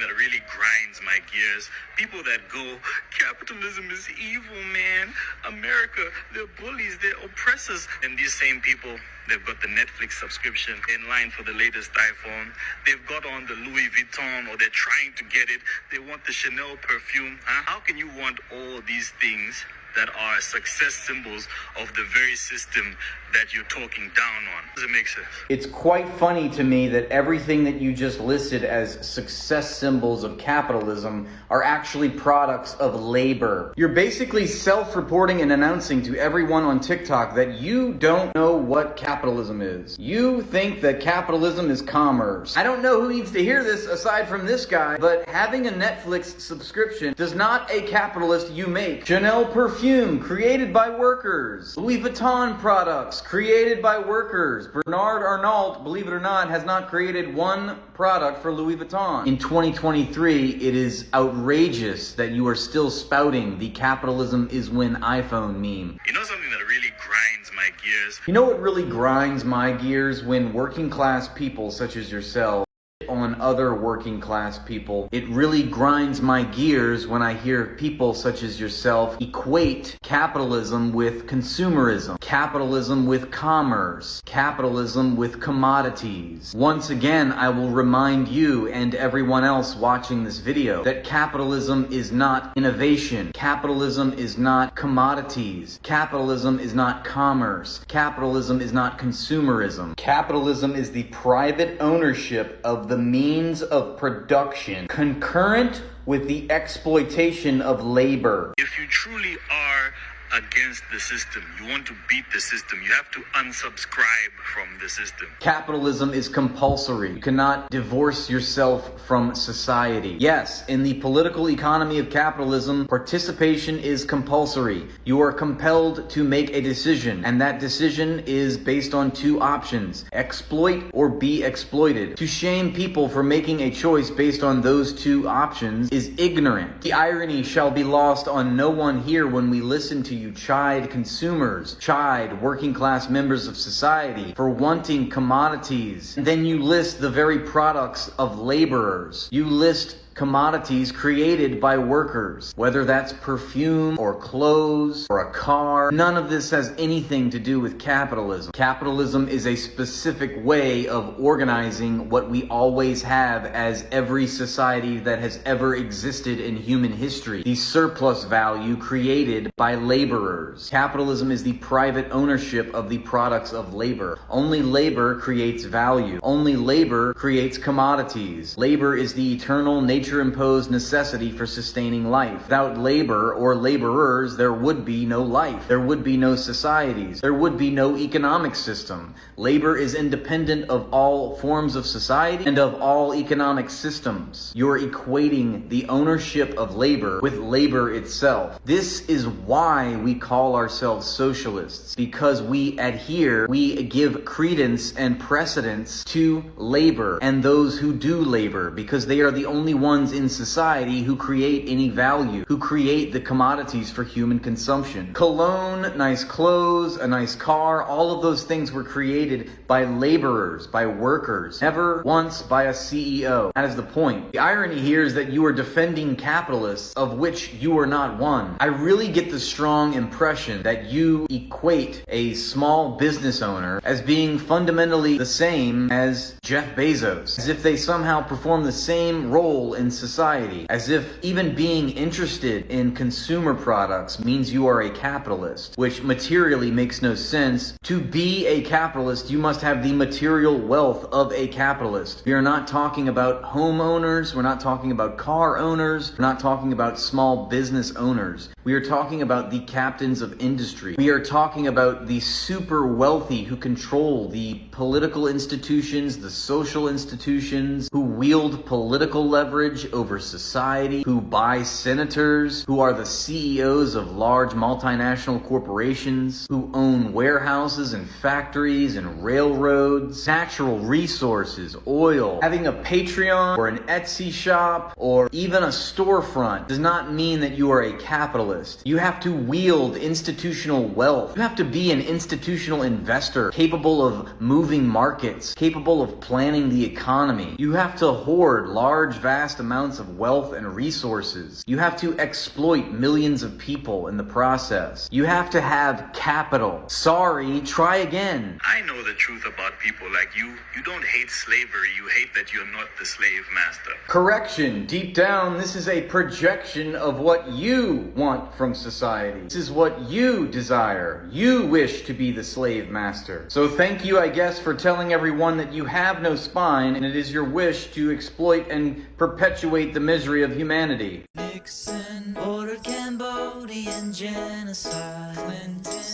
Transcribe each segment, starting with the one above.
that really grinds my gears. People that go, capitalism is evil, man. America, they're bullies, they're oppressors. And these same people, they've got the Netflix subscription in line for the latest iPhone. They've got on the Louis Vuitton, or they're trying to get it. They want the Chanel perfume. How can you want all these things that are success symbols of the very system that you're talking down on? Does it make sense? It's quite funny to me that everything that you just listed as success symbols of capitalism are actually products of labor. You're basically self-reporting and announcing to everyone on TikTok that you don't know what capitalism is. You think that capitalism is commerce. I don't know who needs to hear this aside from this guy, but having a Netflix subscription does not a capitalist you make. Chanel perfume created by workers. Louis Vuitton products created by workers. Bernard Arnault, believe it or not, has not created one product for Louis Vuitton. In 2023, it is outrageous that you are still spouting the capitalism is when iPhone meme. You know something that really grinds my gears? You know what really grinds my gears? When working class people such as yourself on other working class people. It really grinds my gears when I hear people such as yourself equate capitalism with consumerism, capitalism with commerce, capitalism with commodities. Once again, I will remind you and everyone else watching this video that capitalism is not innovation. Capitalism is not commodities. Capitalism is not commerce. Capitalism is not consumerism. Capitalism is the private ownership of the means of production concurrent with the exploitation of labor. If you truly are against the system, you want to beat the system, you have to unsubscribe from the system. Capitalism is compulsory. You cannot divorce yourself from society. Yes, in the political economy of capitalism, participation is compulsory. You are compelled to make a decision, and that decision is based on two options: exploit or be exploited. To shame people for making a choice based on those two options is ignorant. The irony shall be lost on no one here when we listen to you chide consumers, chide working class members of society for wanting commodities. And then you list the very products of laborers. You list commodities created by workers, whether that's perfume or clothes or a car. None of this has anything to do with capitalism. Capitalism is a specific way of organizing what we always have as every society that has ever existed in human history: the surplus value created by laborers. Capitalism is the private ownership of the products of labor. Only labor creates value. Only labor creates commodities. Labor is the eternal nature-imposed necessity for sustaining life. Without labor or laborers, there would be no life. There would be no societies. There would be no economic system. Labor is independent of all forms of society and of all economic systems. You're equating the ownership of labor with labor itself. This is why we call ourselves socialists, because we give credence and precedence to labor and those who do labor, because they are the only ones in society who create any value, who create the commodities for human consumption. Cologne, nice clothes, a nice car, all of those things were created by laborers, by workers, never once by a CEO. That is the point. The irony here is that you are defending capitalists, of which you are not one. I really get the strong impression that you equate a small business owner as being fundamentally the same as Jeff Bezos, as if they somehow perform the same role in society, as if even being interested in consumer products means you are a capitalist, which materially makes no sense. To be a capitalist, you must have the material wealth of a capitalist. We are not talking about homeowners, we're not talking about car owners, we're not talking about small business owners. We are talking about the captains of industry. We are talking about the super wealthy who control the political institutions, the social institutions, who wield political leverage over society, who buy senators, who are the CEOs of large multinational corporations, who own warehouses and factories and railroads, natural resources, oil. Having a Patreon or an Etsy shop or even a storefront does not mean that you are a capitalist. You have to wield institutional wealth. You have to be an institutional investor, capable of moving markets, capable of planning the economy. You have to hoard large, vast amounts of wealth and resources. You have to exploit millions of people in the process. You have to have capital. Sorry, try again. I know the truth about people like you. You don't hate slavery. You hate that you're not the slave master. Correction. Deep down, this is a projection of what you want from society. This is what you desire. You wish to be the slave master. So thank you, I guess, for telling everyone that you have no spine and it is your wish to exploit and perpetuate the misery of humanity. Nixon ordered Cambodian genocide.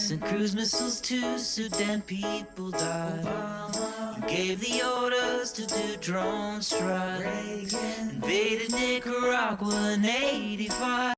Sent cruise missiles to Sudan, people died. You gave the orders to do drone strikes. Invaded Nicaragua in '85.